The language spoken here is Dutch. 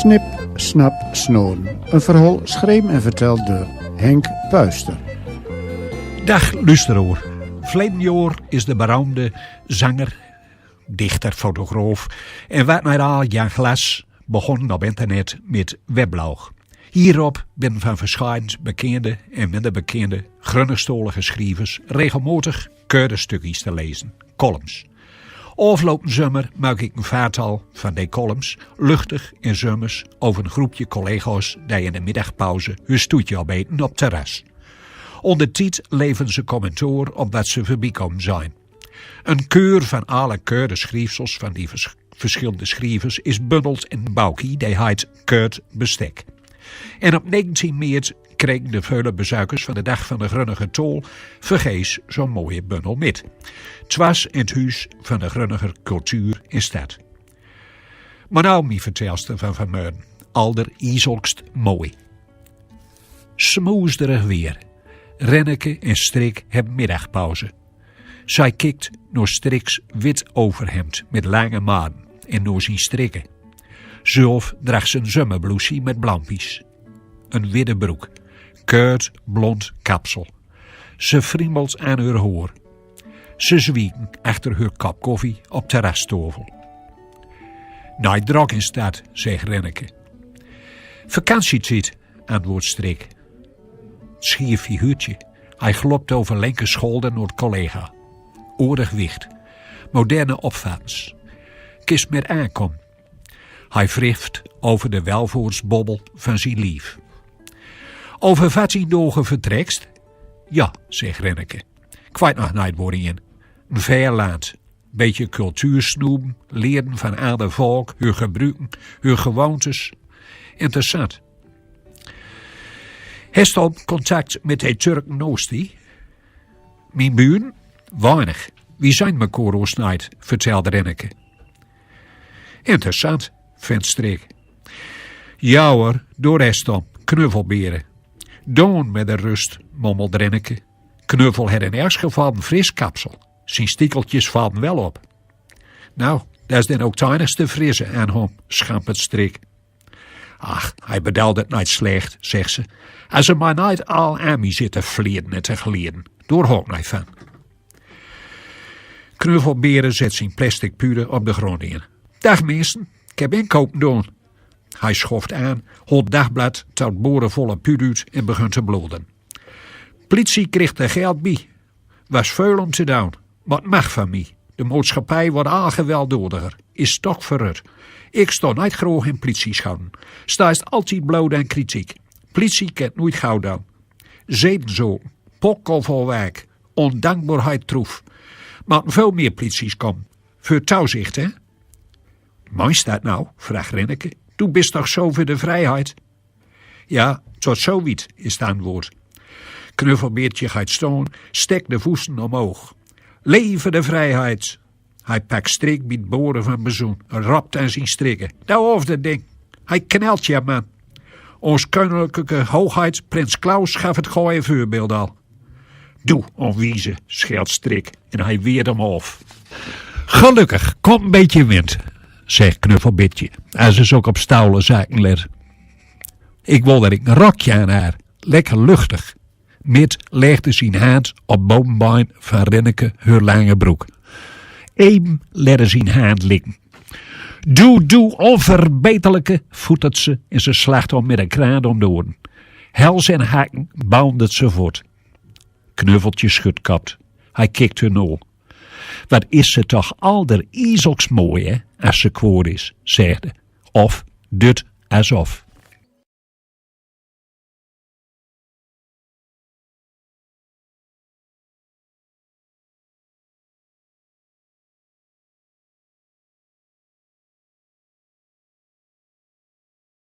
Snip, Snap, Snoon. Een verhaal schreven en verteld door Henk Puister. Dag luisteraar. Verleden jaar is de beroemde zanger, dichter, fotograaf en wat naar al Jan Glas begonnen op internet met weblog. Hierop ben van verschillende bekende en minder bekende grunnerstolige schrijvers regelmatig stukjes te lezen, columns. Afgelopen zomer maak ik een vaartal van die columns, luchtig en zomers, over een groepje collega's die in de middagpauze hun stoetje opeten op terras. Ondertijd leveren ze commentaar op wat ze voorbijkomen zijn. Een keur van alle keurde schrijfsels van die verschillende schrijvers is bundeld in een bouwkie die heet Keurt Bestek. En op 19 maart kregen de vele bezoekers van de Dag van de Grunnige Tol vergees zo'n mooie bundel met. Het was in het huis van de Grunniger Cultuur in Stad. Maar nou, mijn vertelster van vanmorgen, alder isolkst mooi. Smoesderig weer. Renneke en Strik hebben middagpauze. Zij kikt naar Striks wit overhemd met lange maden en naar zijn strikken. Zelf draagt ze een zomerblousie met blampies. Een witte broek. Keurt blond kapsel. Ze friemelt aan haar hoor. Ze zwieken achter haar kop koffie op terrastafel. Nou, drok in stad, zegt Renneke. Vakantietijd, antwoordt Strik. Schier figuurtje. Hij glopt over linker scholder naar het collega. Oordig wicht. Moderne opvattens. Kist met aankom. Hij wrift over de welvoortsbobbel van zijn lief. Over 14 dagen vertrekst? Ja, zegt Renneke. Kwijt nog nooit worden in. Een ver land. Beetje cultuursnoemen, leren van ander volk, hun gebruiken, hun gewoontes. Interessant. Heeft al contact met de Turken Noosti? Mijn buren? Weinig. Wie zijn me korosnijd, vertelde Renneke. Interessant, vindt Strik. Ja hoor, door Estom, knuffelberen. Doon met de rust, mommelt Renneke. Knuffel had in elk geval een fris kapsel. Zijn stiekeltjes vallen wel op. Nou, dat is dan ook teinigste frisse aan hem, schampert Strik. Ach, hij bedoelt het niet slecht, zegt ze. Als er maar niet al aan mij zit te vlieden en te glieden. Door hoort niet van. Knuffelberen zet zijn plastic puder op de grond in. Dag mensen, ik heb inkoop doen. Hij schoft aan, holt dagblad tot borenvolle puur uit en begint te bloeden. Politie kreeg er geld bij. Was veel om te doen, maar het mag van mij. De maatschappij wordt al gewelddaadiger, is toch verrut. Ik sta niet graag in politieschoenen. Sta is altijd bloed en kritiek. Politie kent nooit gauw dan. Zedenzoeken, pokkel vol wijk, ondankbaarheid troef. Maar veel meer polities komen. Voor toezicht, hè? Meest dat nou? Vraagt Renneke. Du bist toch zo voor de vrijheid? Ja, tot zoiets is het antwoord. Knuffelbeertje gaat staan, steekt de voeten omhoog. Leven de vrijheid! Hij pakt Strik bij het boren van bezoen, rapt aan zijn strikken. Nou of dat ding. Hij knelt je, man. Ons koninklijke hoogheid, prins Klaus, gaf het gooie voorbeeld al. Doe, onwiezen, scheelt Strik en hij weert hem af. Gelukkig, komt een beetje wind, zegt Knuffelbitje, als ze ook op stouwen zaken let. Ik wil dat ik een rokje aan haar, lekker luchtig. Met legde zijn hand op bovenbein van Renneke haar lange broek. Even lette zijn hand likken. Doe, onverbeterlijke, voetert ze en ze slacht om met een kraan om de oren. Hels en haken boundert ze voort. Knuffeltje schudt kapt. Hij kikt hun nol. Wat is ze toch alder izelks mooi, hè, als ze kwoor is, zegde. Of dut alsof.